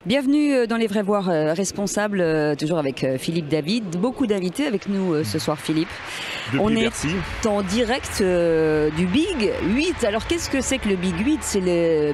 Bienvenue dans Les Vrais Voix Responsables, toujours avec Philippe David. Beaucoup d'invités avec nous ce soir, Philippe. On est en direct du Big 8. Alors qu'est-ce que c'est que le Big 8? C'est le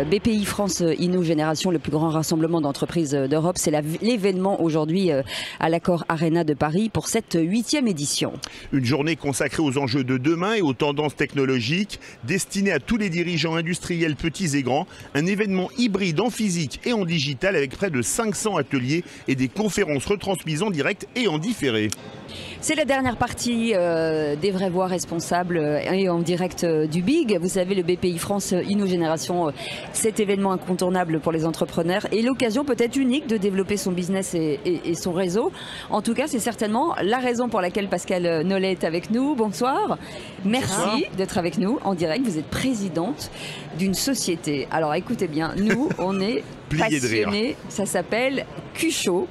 BPI France Inno Génération, le plus grand rassemblement d'entreprises d'Europe. C'est l'événement aujourd'hui à l'Accor Arena de Paris pour cette 8e édition. Une journée consacrée aux enjeux de demain et aux tendances technologiques, destinée à tous les dirigeants industriels petits et grands. Un événement hybride en physique et en digital avec près de 500 ateliers et des conférences retransmises en direct et en différé. C'est la dernière partie des Vraies Voix Responsables et en direct du Big. Vous savez, le BPI France Inno Génération, cet événement incontournable pour les entrepreneurs et l'occasion peut-être unique de développer son business et son réseau. En tout cas, c'est certainement la raison pour laquelle Pascal Nollet est avec nous. Bonsoir. Merci d'être avec nous en direct. Vous êtes présidente d'une société. Alors écoutez bien, nous, on est passionnés. Ça s'appelle Cuchot.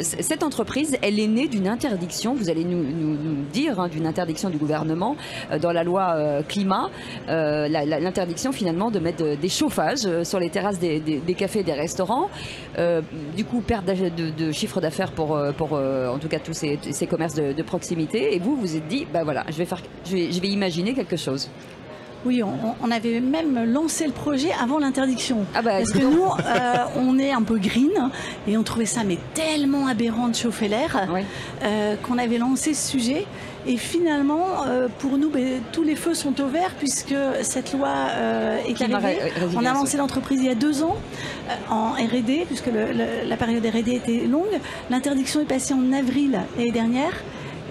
Cette entreprise, elle est née d'une interdiction, vous allez nous dire, hein, d'une interdiction du gouvernement dans la loi climat, l'interdiction finalement de mettre des chauffages sur les terrasses des cafés et des restaurants. Du coup, perte de chiffre d'affaires pour en tout cas tous ces commerces de proximité. Et vous vous êtes dit, bah voilà, je vais imaginer quelque chose. Oui, on avait même lancé le projet avant l'interdiction. Ah bah, parce que nous, on est un peu green et on trouvait ça mais tellement aberrant de chauffer l'air qu'on avait lancé ce sujet. Et finalement, pour nous, tous les feux sont au vert puisque cette loi est arrivée. On a lancé l'entreprise il y a 2 ans en R&D puisque la période R&D était longue. L'interdiction est passée en avril l'année dernière.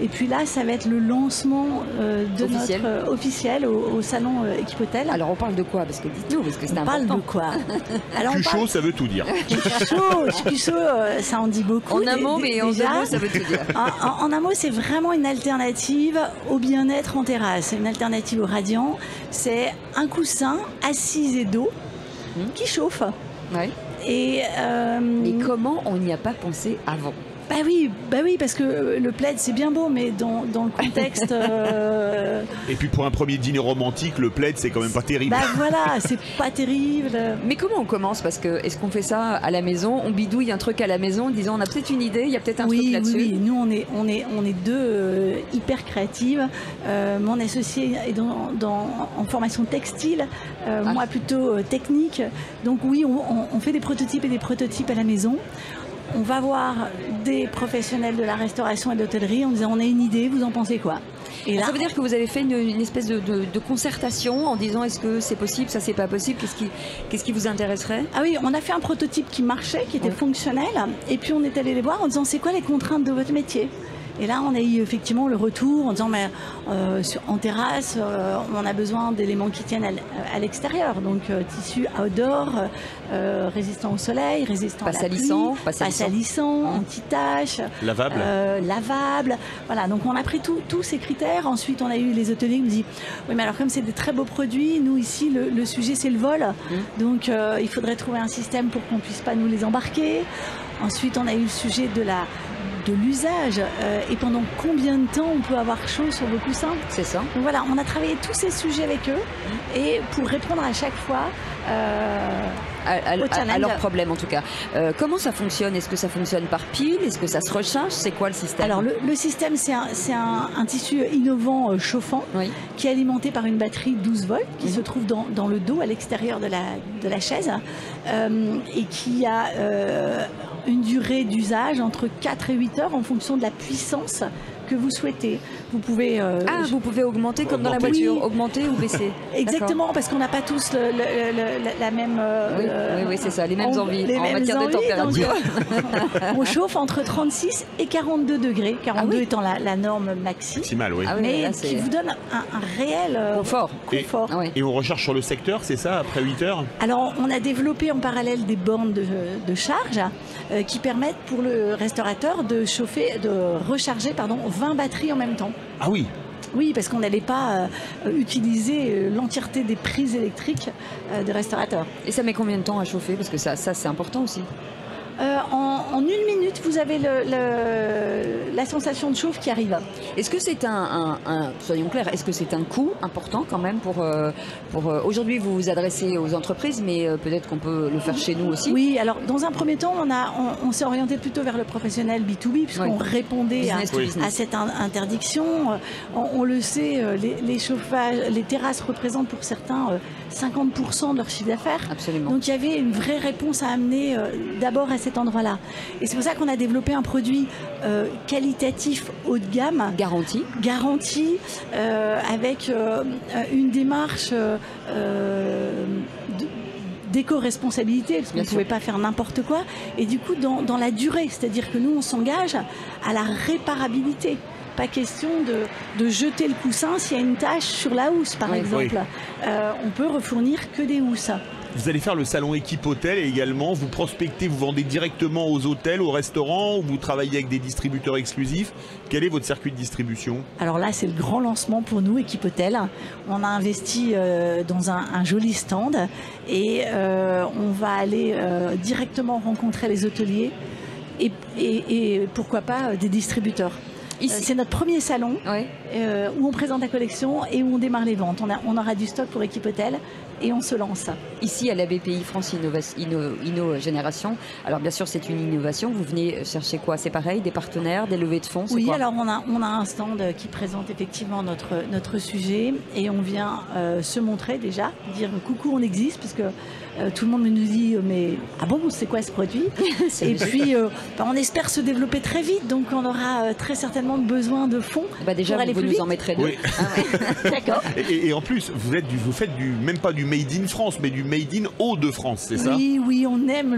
Et puis là, ça va être le lancement de notre officiel au salon Equipotel. Alors on parle de quoi? Parce que dites-nous, parce que c'est important. On parle de quoi? Cuchot, ça veut tout dire. Cuchot, ça en dit beaucoup. En un mot, mais en 2 mots, ça veut tout dire. En un mot, c'est vraiment une alternative au bien-être en terrasse. Une alternative au radiant. C'est un coussin assis et dos qui chauffe. Ouais. Et comment on n'y a pas pensé avant? Bah oui, parce que le plaid c'est bien beau, mais dans le contexte. Et puis pour un premier dîner romantique, le plaid c'est quand même pas terrible. Bah voilà, c'est pas terrible. Mais comment on commence? Parce que est-ce qu'on fait ça à la maison? On bidouille un truc à la maison en disant on a peut-être une idée, il y a peut-être un truc là-dessus. Oui, nous on est deux hyper créatives. Mon associé est en formation textile, moi plutôt technique. Donc oui, on fait des prototypes et des prototypes à la maison. On va voir des professionnels de la restauration et de l'hôtellerie en disant on a une idée, vous en pensez quoi? Et là, ça veut dire que vous avez fait une espèce de concertation en disant est-ce que c'est possible, ça c'est pas possible, qu'est-ce qui vous intéresserait? Ah oui, on a fait un prototype qui marchait, qui était fonctionnel, et puis on est allé les voir en disant c'est quoi les contraintes de votre métier? Et là, on a eu effectivement le retour en disant mais en terrasse, on a besoin d'éléments qui tiennent à l'extérieur, donc tissu outdoor, résistant au soleil, résistant à la pluie, pas salissant, anti-tache, lavable. Voilà, donc on a pris tous ces critères. Ensuite, on a eu les hôteliers qui nous disent oui, mais alors comme c'est des très beaux produits, nous ici le sujet c'est le vol, donc il faudrait trouver un système pour qu'on puisse pas nous les embarquer. Ensuite, on a eu le sujet de l'usage et pendant combien de temps on peut avoir chaud sur vos coussins. C'est ça. Donc voilà, on a travaillé tous ces sujets avec eux et pour répondre à chaque fois à leurs problèmes en tout cas. Comment ça fonctionne? Est-ce que ça fonctionne par pile? Est-ce que ça se recharge? C'est quoi le système? Alors le système c'est un tissu innovant chauffant qui est alimenté par une batterie 12 volts qui se trouve dans le dos à l'extérieur de la chaise et qui a une durée d'usage entre 4 et 8 heures en fonction de la puissance que vous souhaitez. Vous pouvez vous pouvez augmenter comme dans la voiture, augmenter ou baisser. Exactement, parce qu'on n'a pas tous la même oui, c'est ça, les mêmes envies en matière de température. On chauffe entre 36 et 42 degrés, 42 étant la norme maximale, mais qui vous donne un réel confort. Et on recharge sur le secteur, c'est ça, après 8 heures? Alors, on a développé en parallèle des bornes de charge qui permettent pour le restaurateur de recharger 20 batteries en même temps. Ah oui. Oui, parce qu'on n'allait pas utiliser l'entièreté des prises électriques des restaurateurs. Et ça met combien de temps à chauffer? Parce que ça c'est important aussi. En 1 minute, vous avez la sensation de chauffe qui arrive. Est-ce que c'est soyons clairs, est-ce que c'est un coût important quand même pour aujourd'hui vous vous adressez aux entreprises, mais peut-être qu'on peut le faire chez nous aussi? Oui, alors dans un premier temps, on s'est orienté plutôt vers le professionnel B2B, puisqu'on répondait à cette interdiction. On le sait, les chauffages, les terrasses représentent pour certains 50% de leur chiffre d'affaires. Absolument. Donc il y avait une vraie réponse à amener d'abord à cet endroit-là. Et c'est pour ça qu'on a développé un produit qualitatif haut de gamme. Garanti, avec une démarche d'éco-responsabilité, parce qu'on ne pouvait pas faire n'importe quoi. Et du coup, dans la durée, c'est-à-dire que nous, on s'engage à la réparabilité. Pas question de jeter le coussin s'il y a une tache sur la housse, par exemple. On peut refournir que des housses. Vous allez faire le salon équipe hôtel et également vous prospectez, vous vendez directement aux hôtels, aux restaurants, ou vous travaillez avec des distributeurs exclusifs. Quel est votre circuit de distribution? Alors là, c'est le grand lancement pour nous, équipe hôtel. On a investi dans un joli stand et on va aller directement rencontrer les hôteliers et pourquoi pas des distributeurs. C'est notre premier salon où on présente la collection et où on démarre les ventes. On aura du stock pour équipe hôtel et on se lance. Ici à la BPI France Inno Génération, alors bien sûr c'est une innovation, vous venez chercher quoi? C'est pareil, des partenaires, des levées de fonds? Oui, alors on a un stand qui présente effectivement notre sujet et on vient se montrer déjà, dire coucou on existe, parce que tout le monde nous dit mais ah bon, c'est quoi ce produit? Et puis on espère se développer très vite, donc on aura très certainement besoin de fonds. Déjà pour aller vous plus nous vite. en mettrez deux. Oui. D'accord. Et en plus, vous faites même pas du Made in France, mais du Made in Hauts-de-France, c'est ça? Oui, on aime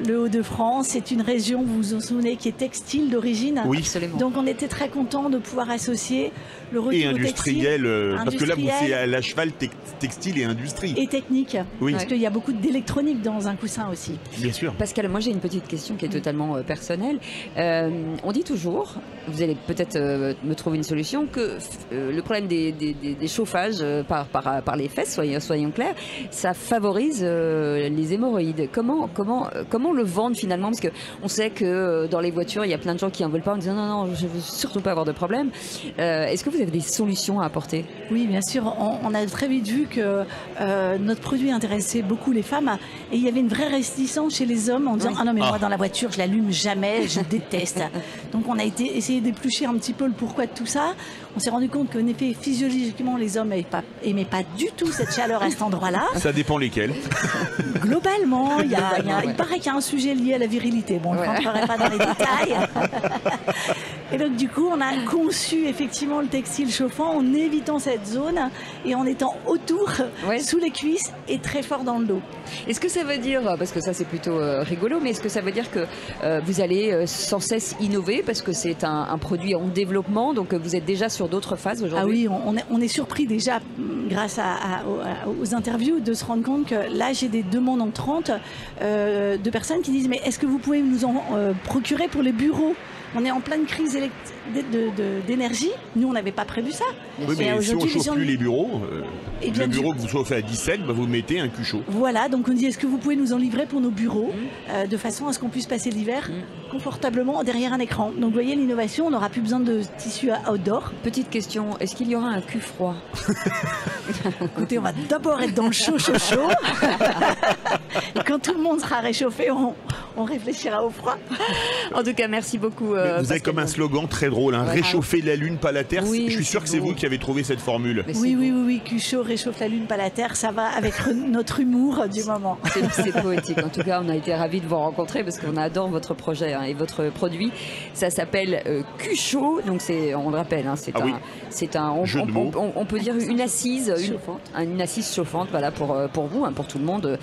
le Hauts-de-France. C'est une région, vous vous en souvenez, qui est textile d'origine. Oui, absolument. Donc on était très contents de pouvoir associer le retour et industriel, parce que là, c'est à la cheval textile et industrie. Et technique, oui. Parce qu'il y a beaucoup d'électronique dans un coussin aussi. Bien sûr. Pascal, moi j'ai une petite question qui est totalement personnelle. On dit toujours, vous allez peut-être me trouver une solution, que le problème des chauffages par les fesses, soyons clairs, ça favorise les hémorroïdes. Comment le vendre finalement? Parce qu'on sait que dans les voitures, il y a plein de gens qui en veulent pas en disant non, je veux surtout pas avoir de problème. Est-ce que vous avez des solutions à apporter? Oui, bien sûr. On a très vite vu que notre produit intéressait beaucoup les femmes et il y avait une vraie réticence chez les hommes en disant ah non mais moi dans la voiture je l'allume jamais, je déteste. Donc on a essayé d'éplucher un petit peu le pourquoi de tout ça. On s'est rendu compte qu'en effet physiologiquement les hommes aimaient pas du tout cette chaleur à cet endroit-là. Ça dépend lesquels. Globalement, il paraît qu'il y a un sujet lié à la virilité. Bon, je ne rentrerai pas dans les détails. Et donc du coup, on a conçu effectivement le textile chauffant en évitant cette zone et en étant autour, sous les cuisses et très fort dans le dos. Est-ce que ça veut dire, parce que ça c'est plutôt rigolo, mais est-ce que ça veut dire que vous allez sans cesse innover parce que c'est un produit en développement, donc vous êtes déjà sur d'autres phases aujourd'hui? Ah oui, on est surpris déjà grâce aux interviews de se rendre compte que là j'ai des demandes entrantes de personnes qui disent mais est-ce que vous pouvez nous en procurer pour les bureaux? On est en pleine crise d'énergie. Nous, on n'avait pas prévu ça. Oui, mais si on ne chauffe plus les bureaux, le bureau que vous chauffez à 17, vous mettez un cul chaud. Voilà, donc on dit est-ce que vous pouvez nous en livrer pour nos bureaux de façon à ce qu'on puisse passer l'hiver confortablement derrière un écran. Donc vous voyez l'innovation, on n'aura plus besoin de tissu outdoor. Petite question, est-ce qu'il y aura un cul froid? Écoutez, on va d'abord être dans le chaud. Et quand tout le monde sera réchauffé, on réfléchira au froid. En tout cas, merci beaucoup. Vous avez comme un slogan très drôle, réchauffer la Lune, pas la Terre. Oui, je suis sûr que c'est vous qui avez trouvé cette formule. Oui, cul chaud, réchauffe la Lune, pas la Terre. Ça va avec notre humour du moment. C'est poétique. En tout cas, on a été ravis de vous rencontrer parce qu'on adore votre projet et votre produit. Ça s'appelle Cul-Chaud. Donc, on le rappelle, on peut dire une assise chauffante. Une assise chauffante, voilà, pour vous, pour tout le monde.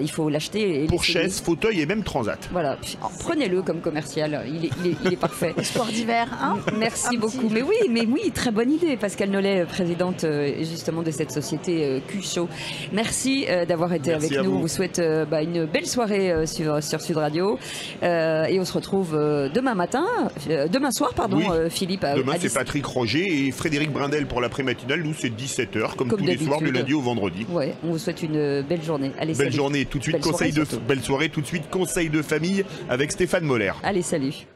Il faut l'acheter. Pour chaise, fauteuil et même transat. Voilà, prenez-le comme commercial, il est parfait. Sport d'hiver, hein? Merci beaucoup. Mais oui, très bonne idée, Pascal Nollet, présidente justement de cette société Cul-Chaud. Merci d'avoir été avec nous. On vous souhaite une belle soirée sur Sud Radio et on se retrouve demain soir, Philippe. Demain c'est Patrick Roger et Frédéric Brindel pour l'après-matinale. Nous c'est 17h comme tous les soirs du lundi au vendredi. Ouais, on vous souhaite une belle journée. Allez, belle journée. Tout de suite belle soirée, tout de suite conseil de de famille avec Stéphane Moller. Allez, salut.